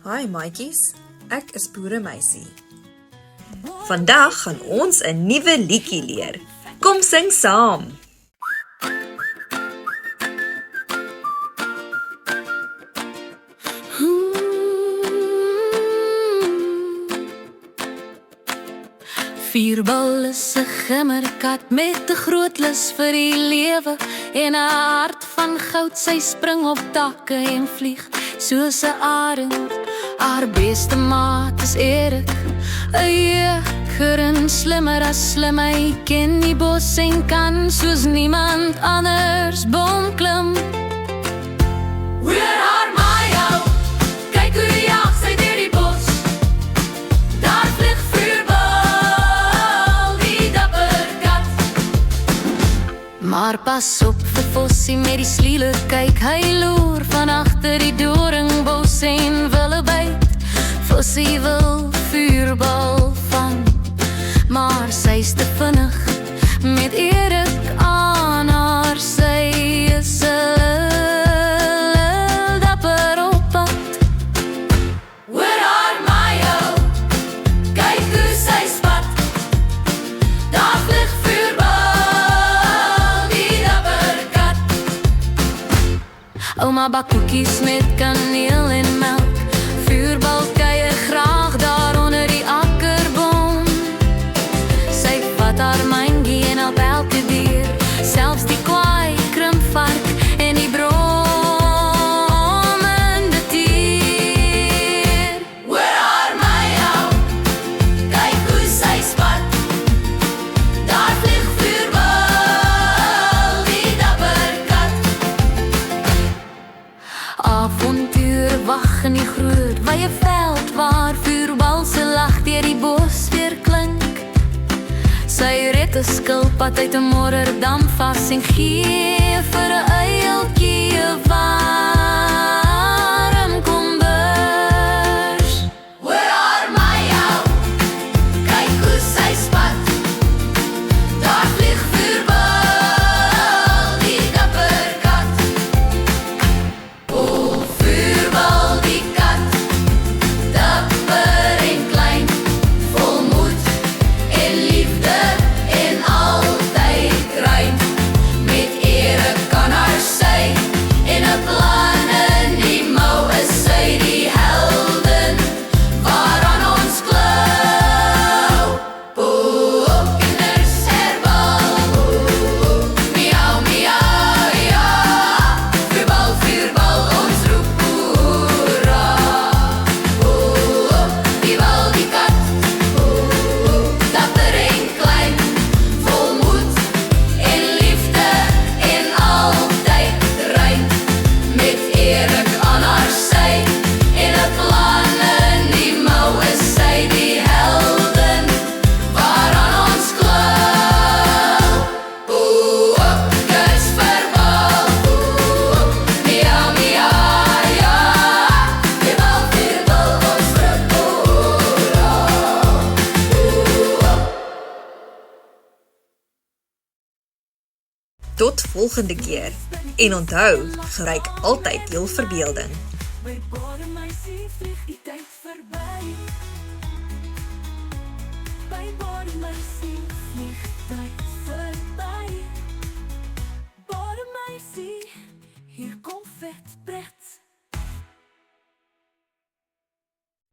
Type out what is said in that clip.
Hi maatjies, ek is Boeremeisie. Vandag gaan ons 'n nuwe liedjie leer. Kom sing saam. Vuurbal is 'n gimmerkat met 'n groot lus vir die lewe en 'n hart van goud. Sy spring op takke en vlieg soos 'n arend. Haar beste maat is Erik, 'n jeker en slimmer as slim. Hy ken die bos en kan soos niemand anders boom klim. Hoor haar Mayo, kyk hoe jaag sy deur die bos. Daar vlieg Vuurbal, die dapper kat. Maar pas op vir Fossie met die slieler, kyk hy loer van agter die doringbos en wil byt. Fossie wil Vuurbal vang, maar sy's te vinnig met Erik aan haar. Sy is 'n dapper op pad. Hoor haar Mayo, kyk hoe sy spat. Daar vlieg Vuurbal, die dapper kat. Ouma bak koekies met kaneel en melk. Vuurbal kuier graag daar onder die akkerboom. Sy vat haar mandjie en help elke dier, selfs die kwaai, krimpvark en die bromende dier. Hoor haar Mayo, kyk hoe sy spat. Daar vlieg Vuurbal, die dapper kat. Avontuur wag in die groot wye veld waar Vuurbal se lag deur die bos weer klink. Sy red 'n skilpad uit 'n modderdam vas en gee vir 'n uiltjie 'n warm kombers. Hoor haar Mayo, kyk hoe sy spat. Daar vlieg Vuurbal, die dapper kat. O, Vuurbal die kat, dapper en klein, vol moed en liefde en altyd rein. Met Erik aan haar sy en 'n plan in die mou is sy die helden waaraan ons klou. Boe, kinders herbal, miau, miau, ja. Vuurbal, Vuurbal, ons roep hoera. Wie wil die kat, dapper en klein, vol moed en liefde en altyd rein. Met Erik aan haar sy en 'n plan in die mou is sy die helden waaraan ons klou. Kus Vuurbal, miau, miau, ja. Vuurbal, Vuurbal, ons roep hoera. Tot volgende keer. En onthou, gebruik altyd jou verbeelding. By Boeremeisie